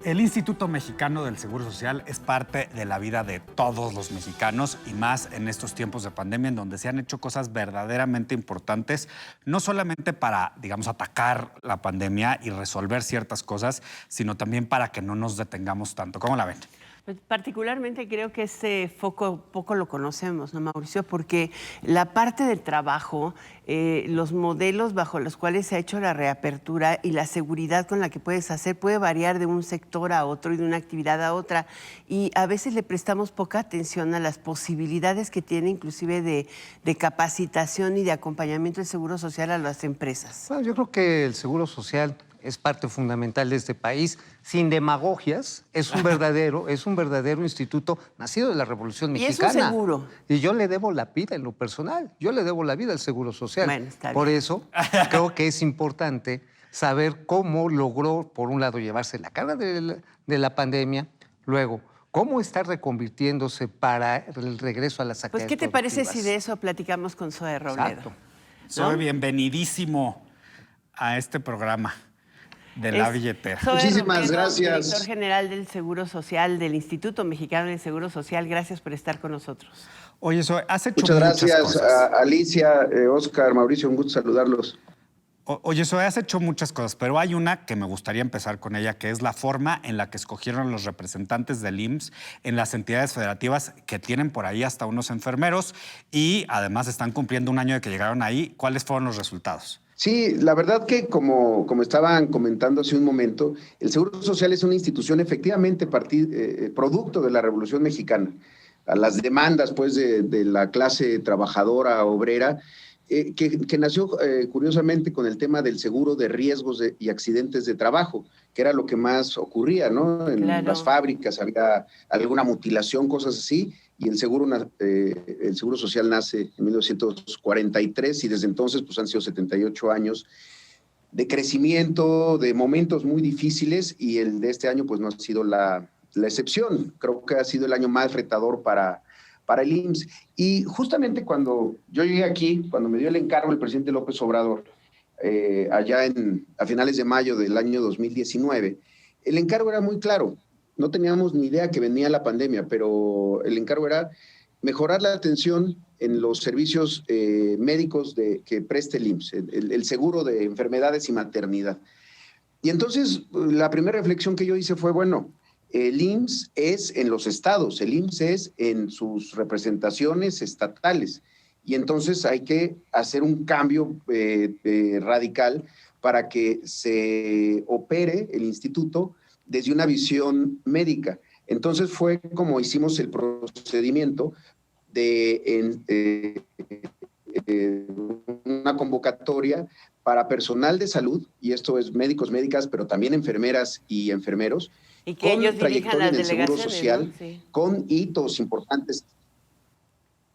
El Instituto Mexicano del Seguro Social es parte de la vida de todos los mexicanos y más en estos tiempos de pandemia en donde se han hecho cosas verdaderamente importantes, no solamente para, digamos, atacar la pandemia y resolver ciertas cosas, sino también para que no nos detengamos tanto. ¿Cómo la ven? Pues particularmente creo que ese foco poco lo conocemos, ¿no, Mauricio? Porque la parte del trabajo, los modelos bajo los cuales se ha hecho la reapertura y la seguridad con la que puedes hacer puede variar de un sector a otro y de una actividad a otra. Y a veces le prestamos poca atención a las posibilidades que tiene inclusive de capacitación y de acompañamiento del Seguro Social a las empresas. Bueno, yo creo que el Seguro Social es parte fundamental de este país, sin demagogias, es un verdadero instituto nacido de la Revolución Mexicana. Y es un seguro. Y yo le debo la vida en lo personal, yo le debo la vida al Seguro Social. Bueno, está bien. Por eso creo que es importante saber cómo logró, por un lado, llevarse la carga de la pandemia, luego, cómo está reconvirtiéndose para el regreso a las actividades Pues, ¿qué te parece productivas. si de eso platicamos con Zoe Robledo? Exacto. Soy bienvenidísimo a este programa de la billetera. Zoe Muchísimas Robledo, gracias. Director general del Seguro Social, del Instituto Mexicano del Seguro Social. Gracias por estar con nosotros. Oye, Zoe, has hecho Muchas muchas gracias, cosas. Alicia, Oscar, Mauricio, un gusto saludarlos. Oye, Zoe, has hecho muchas cosas, pero hay una que me gustaría empezar con ella, que es la forma en la que escogieron los representantes del IMSS en las entidades federativas que tienen por ahí hasta unos enfermeros y además están cumpliendo un año de que llegaron ahí. ¿Cuáles fueron los resultados? Sí, la verdad que como estaban comentando hace un momento, el Seguro Social es una institución efectivamente producto de la Revolución Mexicana. A las demandas pues, de la clase trabajadora, obrera, que nació curiosamente con el tema del seguro de riesgos y accidentes de trabajo, que era lo que más ocurría, ¿no? En las fábricas había alguna mutilación, cosas así, y el seguro social nace en 1943 y desde entonces pues, han sido 78 años de crecimiento, de momentos muy difíciles, y el de este año pues no ha sido la excepción. Creo que ha sido el año más retador para el IMSS. Y justamente cuando yo llegué aquí, cuando me dio el encargo el presidente López Obrador, allá a finales de mayo del año 2019, el encargo era muy claro. No teníamos ni idea que venía la pandemia, pero el encargo era mejorar la atención en los servicios médicos que preste el IMSS, el seguro de enfermedades y maternidad. Y entonces la primera reflexión que yo hice fue, bueno, el IMSS es en los estados, el IMSS es en sus representaciones estatales. Y entonces hay que hacer un cambio radical para que se opere el instituto desde una visión médica. Entonces fue como hicimos el procedimiento de una convocatoria para personal de salud, y esto es médicos, médicas, pero también enfermeras y enfermeros, y que con ellos trayectoria en el Seguro delegaciones, Social, ¿no? Sí. con hitos importantes.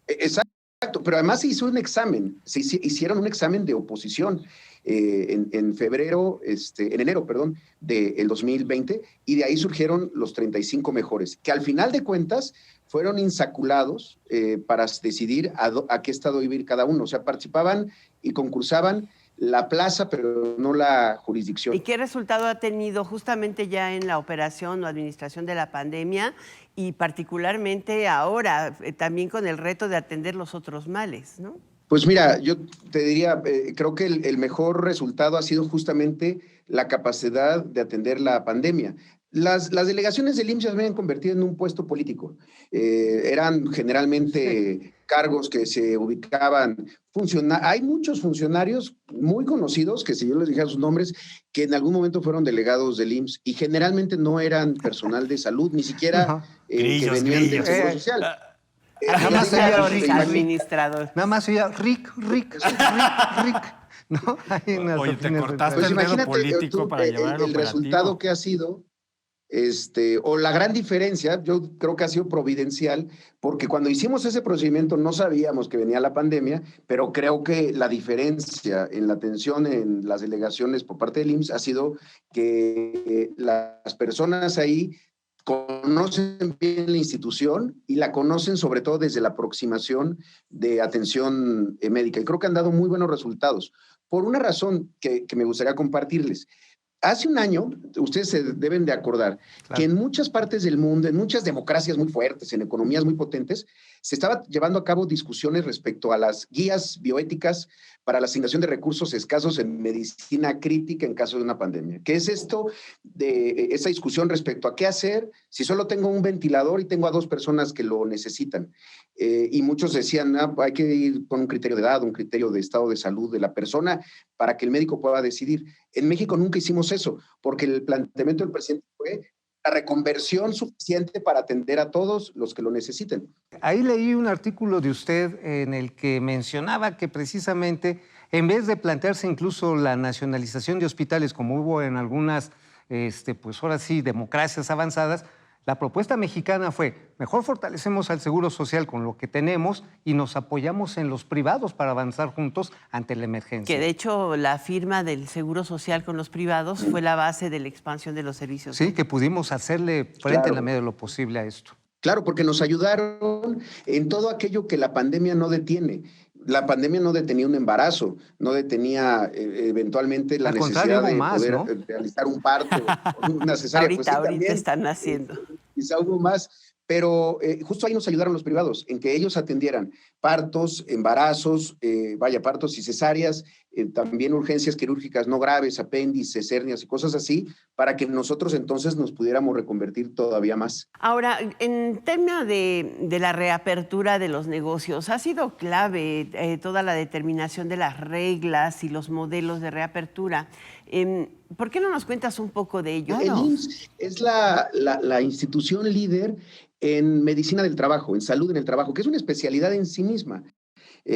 Exacto, pero además se hizo un examen, hicieron un examen de oposición en febrero, en enero, perdón, del 2020, y de ahí surgieron los 35 mejores, que al final de cuentas fueron insaculados para decidir a qué estado iba a ir cada uno. O sea, participaban y concursaban la plaza, pero no la jurisdicción. ¿Y qué resultado ha tenido justamente ya en la operación o administración de la pandemia y particularmente ahora también con el reto de atender los otros males, ¿no? Pues mira, yo te diría, creo que el mejor resultado ha sido justamente la capacidad de atender la pandemia. Las delegaciones del IMSS se habían convertido en un puesto político. Eran generalmente cargos que se ubicaban. Hay muchos funcionarios muy conocidos, que si yo les dijera sus nombres, que en algún momento fueron delegados del IMSS y generalmente no eran personal de salud, ni siquiera que venían del Seguro Social. Nada más oía administrador. Nada más oía Rick. ¿No? Oye, te cortaste pues el dedo imagínate político para llevar el resultado que ha sido, o la gran diferencia, yo creo que ha sido providencial, porque cuando hicimos ese procedimiento no sabíamos que venía la pandemia, pero creo que la diferencia en la atención en las delegaciones por parte del IMSS ha sido que las personas ahí conocen bien la institución y la conocen sobre todo desde la aproximación de atención médica. Y creo que han dado muy buenos resultados. Por una razón que me gustaría compartirles. Hace un año, ustedes se deben de acordar que en muchas partes del mundo, en muchas democracias muy fuertes, en economías muy potentes, se estaba llevando a cabo discusiones respecto a las guías bioéticas para la asignación de recursos escasos en medicina crítica en caso de una pandemia. ¿Qué es esto de esa discusión respecto a qué hacer si solo tengo un ventilador y tengo a 2 personas que lo necesitan? Y muchos decían, hay que ir con un criterio de edad, un criterio de estado de salud de la persona para que el médico pueda decidir. En México nunca hicimos eso, porque el planteamiento del presidente fue la reconversión suficiente para atender a todos los que lo necesiten. Ahí leí un artículo de usted en el que mencionaba que precisamente, en vez de plantearse incluso la nacionalización de hospitales, como hubo en algunas, pues ahora sí, democracias avanzadas, la propuesta mexicana fue, mejor fortalecemos al Seguro Social con lo que tenemos y nos apoyamos en los privados para avanzar juntos ante la emergencia. Que de hecho la firma del Seguro Social con los privados fue la base de la expansión de los servicios. Sí, que pudimos hacerle frente en la medida de lo posible a esto. Claro, porque nos ayudaron en todo aquello que la pandemia no detiene. La pandemia no detenía un embarazo, no detenía eventualmente la necesidad de más, poder ¿no? Realizar un parto o una cesárea. Ahorita también, están haciendo. Quizá hubo más, pero justo ahí nos ayudaron los privados, en que ellos atendieran partos, embarazos, partos y cesáreas, también urgencias quirúrgicas no graves, apéndices, hernias y cosas así, para que nosotros entonces nos pudiéramos reconvertir todavía más. Ahora, en tema de la reapertura de los negocios, ha sido clave toda la determinación de las reglas y los modelos de reapertura. ¿Por qué no nos cuentas un poco de ello? El IMSS es la institución líder en medicina del trabajo, en salud en el trabajo, que es una especialidad en sí misma.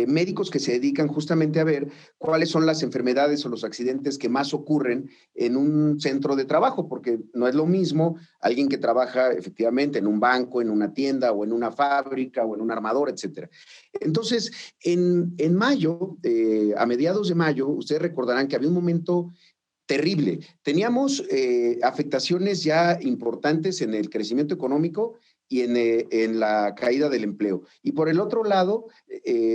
Médicos que se dedican justamente a ver cuáles son las enfermedades o los accidentes que más ocurren en un centro de trabajo, porque no es lo mismo alguien que trabaja efectivamente en un banco, en una tienda o en una fábrica o en un armador, etcétera. Entonces, en mayo, a mediados de mayo, ustedes recordarán que había un momento terrible. Teníamos afectaciones ya importantes en el crecimiento económico y en la caída del empleo. Y por el otro lado,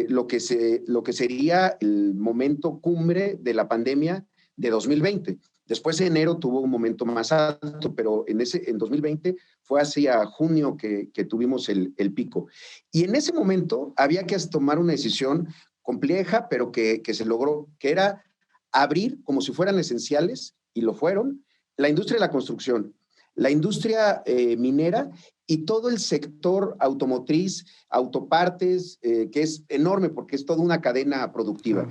lo que sería el momento cumbre de la pandemia de 2020. Después de enero tuvo un momento más alto, pero en 2020 fue hacia junio que tuvimos el pico. Y en ese momento había que tomar una decisión compleja, pero que se logró, que era abrir como si fueran esenciales, y lo fueron, la industria de la construcción, la industria minera y todo el sector automotriz, autopartes, que es enorme porque es toda una cadena productiva.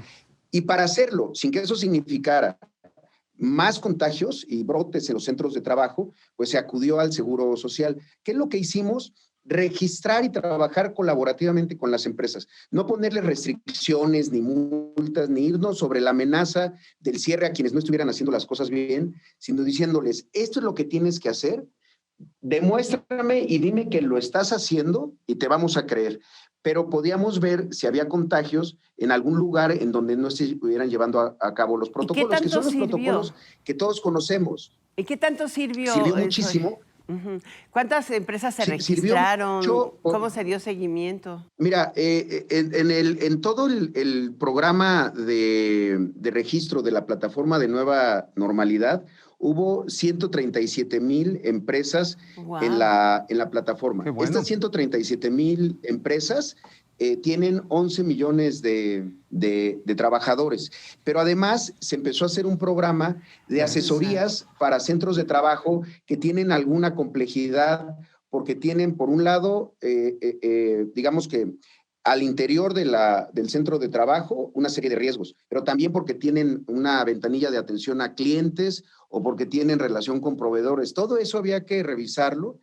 Y para hacerlo, sin que eso significara más contagios y brotes en los centros de trabajo, pues se acudió al Seguro Social. ¿Qué es lo que hicimos? Registrar y trabajar colaborativamente con las empresas. No ponerles restricciones, ni multas, ni irnos sobre la amenaza del cierre a quienes no estuvieran haciendo las cosas bien, sino diciéndoles, esto es lo que tienes que hacer, demuéstrame y dime que lo estás haciendo y te vamos a creer. Pero podíamos ver si había contagios en algún lugar en donde no se estuvieran llevando a cabo los protocolos, que son los protocolos que todos conocemos. ¿Y qué tanto sirvió? Sirvió muchísimo. ¿Cuántas empresas se registraron? ¿Cómo se dio seguimiento? Mira, en todo el programa de registro de la plataforma de Nueva Normalidad, hubo 137,000 empresas en la plataforma. Qué bueno. Estas 137,000 empresas tienen 11 millones de trabajadores, pero además se empezó a hacer un programa de asesorías para centros de trabajo que tienen alguna complejidad, porque tienen, por un lado, digamos que al interior del centro de trabajo una serie de riesgos, pero también porque tienen una ventanilla de atención a clientes o porque tienen relación con proveedores. Todo eso había que revisarlo.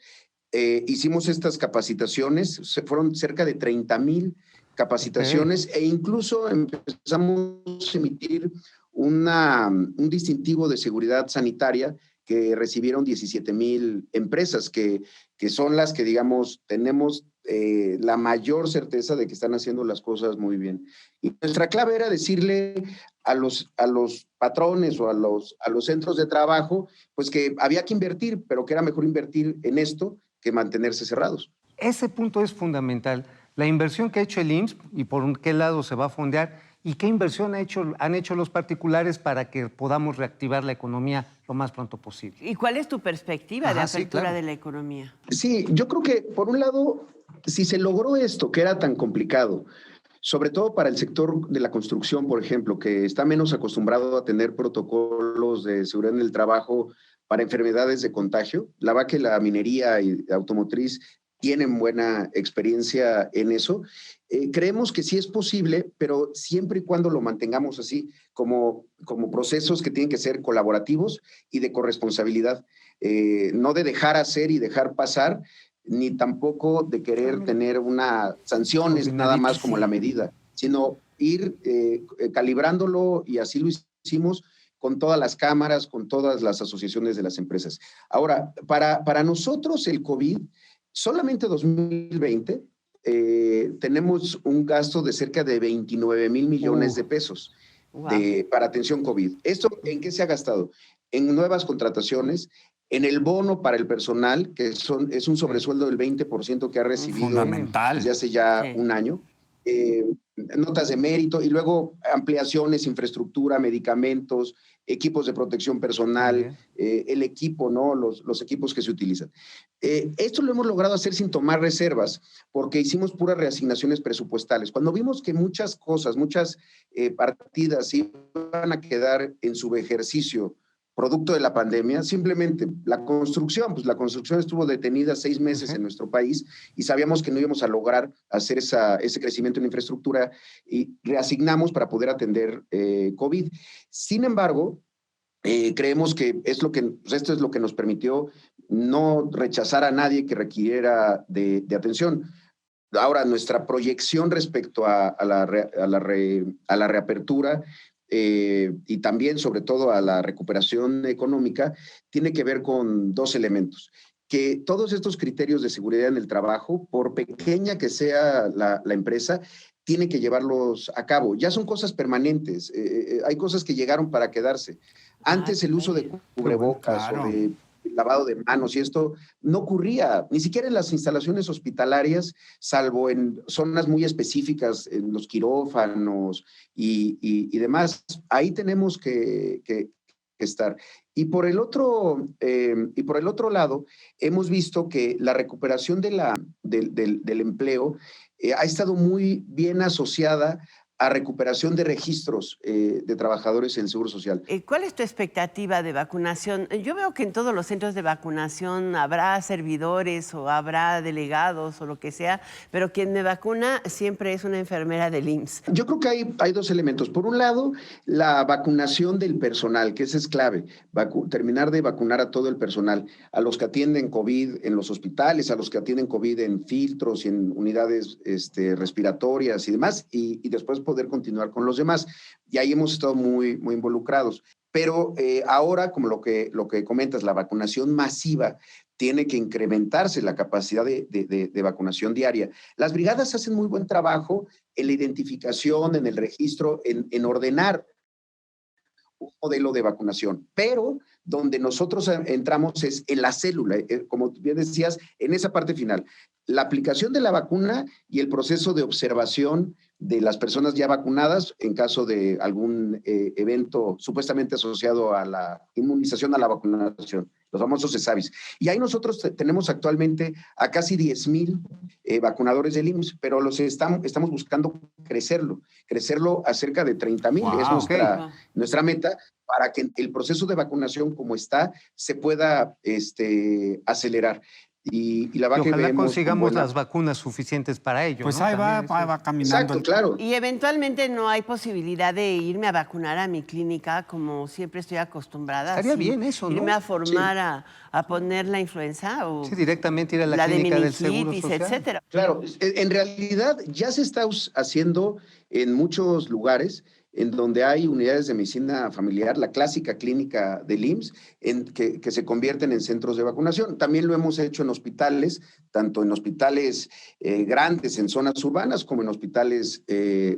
Hicimos estas capacitaciones, fueron cerca de 30,000 capacitaciones e incluso empezamos a emitir un distintivo de seguridad sanitaria que recibieron 17,000 empresas, que son las que, digamos, tenemos la mayor certeza de que están haciendo las cosas muy bien. Y nuestra clave era decirle a los patrones o a los centros de trabajo, pues que había que invertir, pero que era mejor invertir en esto que mantenerse cerrados. Ese punto es fundamental. La inversión que ha hecho el IMSS y por qué lado se va a fondear ¿Y qué inversión han hecho los particulares para que podamos reactivar la economía lo más pronto posible? ¿Y cuál es tu perspectiva de Sí, apertura claro. de la economía? Sí, yo creo que por un lado, si se logró esto, que era tan complicado, sobre todo para el sector de la construcción, por ejemplo, que está menos acostumbrado a tener protocolos de seguridad en el trabajo para enfermedades de contagio. La verdad que la minería y automotriz tienen buena experiencia en eso. Creemos que sí es posible, pero siempre y cuando lo mantengamos así, como procesos que tienen que ser colaborativos y de corresponsabilidad. No de dejar hacer y dejar pasar, ni tampoco de querer tener unas sanciones nada más como la medida, sino ir calibrándolo, y así lo hicimos con todas las cámaras, con todas las asociaciones de las empresas. Ahora, para nosotros el COVID, solamente 2020, tenemos un gasto de cerca de 29 mil millones de pesos Wow. para atención COVID. ¿Esto en qué se ha gastado? En nuevas contrataciones, en el bono para el personal, que es un sobresueldo del 20% que ha recibido Fundamental. desde hace ya Sí. un año. Notas de mérito y luego ampliaciones, infraestructura, medicamentos, equipos de protección personal, el equipo, ¿no? Los equipos que se utilizan. Esto lo hemos logrado hacer sin tomar reservas, porque hicimos puras reasignaciones presupuestales. Cuando vimos que muchas cosas, muchas partidas iban a quedar en subejercicio producto de la pandemia, simplemente la construcción estuvo detenida 6 meses en nuestro país y sabíamos que no íbamos a lograr hacer ese crecimiento en infraestructura y reasignamos para poder atender COVID. Sin embargo, creemos que esto es lo que nos permitió no rechazar a nadie que requiriera de atención. Ahora, nuestra proyección respecto a la reapertura y también, sobre todo, a la recuperación económica, tiene que ver con 2 elementos. Que todos estos criterios de seguridad en el trabajo, por pequeña que sea la empresa, tiene que llevarlos a cabo. Ya son cosas permanentes. Hay cosas que llegaron para quedarse. Antes el uso de cubrebocas Claro. o de lavado de manos y esto no ocurría, ni siquiera en las instalaciones hospitalarias, salvo en zonas muy específicas, en los quirófanos y demás. Ahí tenemos que estar. Y por el otro lado, hemos visto que la recuperación del empleo ha estado muy bien asociada a recuperación de registros de trabajadores en el Seguro Social. ¿Cuál es tu expectativa de vacunación? Yo veo que en todos los centros de vacunación habrá servidores o habrá delegados o lo que sea, pero quien me vacuna siempre es una enfermera del IMSS. Yo creo que hay 2 elementos. Por un lado, la vacunación del personal, que esa es clave. Terminar de vacunar a todo el personal, a los que atienden COVID en los hospitales, a los que atienden COVID en filtros y en unidades respiratorias y demás, y después poder continuar con los demás. Y ahí hemos estado muy, muy involucrados. Pero ahora, como lo que comentas, la vacunación masiva, tiene que incrementarse la capacidad de vacunación diaria. Las brigadas hacen muy buen trabajo en la identificación, en el registro, en ordenar un modelo de vacunación, pero donde nosotros entramos es en la célula, como bien decías, en esa parte final. La aplicación de la vacuna y el proceso de observación de las personas ya vacunadas en caso de algún evento supuestamente asociado a la inmunización, a la vacunación, los famosos ESAVIS. Y ahí nosotros tenemos actualmente a casi 10,000 vacunadores del IMSS, pero estamos buscando crecerlo a cerca de 30,000. Wow, es nuestra meta, para que el proceso de vacunación como está se pueda acelerar. Y la verdad que ojalá vemos consigamos las vacunas suficientes para ello. Pues ¿no? ahí va caminando. Exacto, claro. Y eventualmente no hay posibilidad de irme a vacunar a mi clínica como siempre estoy acostumbrada. Estaría así, bien eso, ¿no? Irme a formar a poner la influenza o Sí, directamente ir a la la de clínica del Seguro meningitis, Social. etcétera. Claro, en realidad ya se está haciendo en muchos lugares en donde hay unidades de medicina familiar, la clásica clínica del IMSS, que se convierten en centros de vacunación. También lo hemos hecho en hospitales, tanto en hospitales grandes en zonas urbanas como en hospitales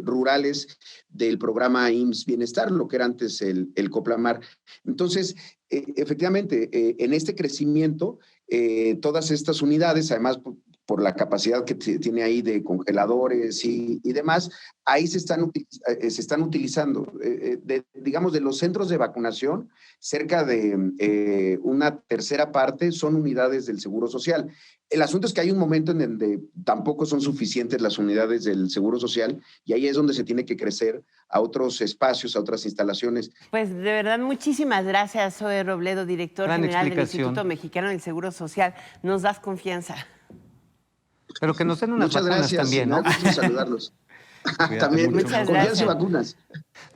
rurales del programa IMSS Bienestar, lo que era antes el Coplamar. Entonces, efectivamente, en este crecimiento, todas estas unidades, además por la capacidad que tiene ahí de congeladores y demás, ahí se están utilizando. Digamos, de los centros de vacunación, cerca de una tercera parte son unidades del Seguro Social. El asunto es que hay un momento en donde tampoco son suficientes las unidades del Seguro Social y ahí es donde se tiene que crecer a otros espacios, a otras instalaciones. Pues de verdad, muchísimas gracias, Zoe Robledo, director Gran general del explicación. Instituto Mexicano del Seguro Social. Nos das confianza. Pero que nos den unas Muchas vacunas gracias, también, me ¿no? da gusto saludarlos. Cuídate También, mucho. Muchas confianza y gracias. vacunas.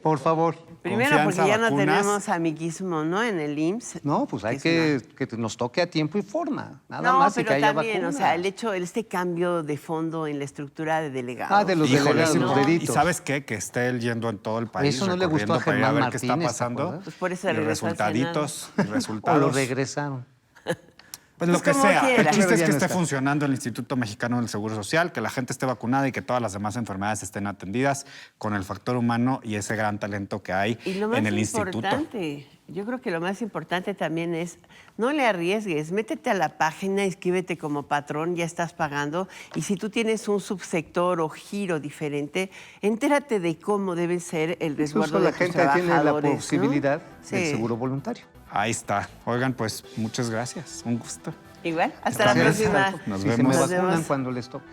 Por favor. Primero, Confianza, porque ya no vacunas. tenemos amiguismo, ¿no? En el IMSS. No, pues hay es que nos toque a tiempo y forma. Nada No, más y pero que haya también, vacunas. o sea, este cambio de fondo en la estructura de delegados. Ah, de los Híjole, delegados, sí, los ¿no? deditos. ¿Y sabes qué? Que esté él yendo en todo el país, Eso no le gustó a recorriendo para ir a Germán ver qué está Martínez, ¿te pasando. acuerdas? Pues por eso Y regresó al resultaditos, y O lo resultados. regresaron. Pues lo Pues que como sea. El quiera. chiste Pero es ya que no esté está. funcionando el Instituto Mexicano del Seguro Social, que la gente esté vacunada y que todas las demás enfermedades estén atendidas con el factor humano y ese gran talento que hay Y lo más en el instituto. importante, yo creo que lo más importante también es, no le arriesgues, métete a la página, inscríbete como patrón, ya estás pagando, y si tú tienes un subsector o giro diferente, entérate de cómo debe ser el resguardo Incluso de la tus gente tiene la trabajadores, ¿no? posibilidad del Sí. seguro voluntario. Ahí está. Oigan, pues muchas gracias. Un gusto. Igual, hasta la Gracias. próxima. Nos Si se vemos. me Nos vacunan vemos. cuando les toque.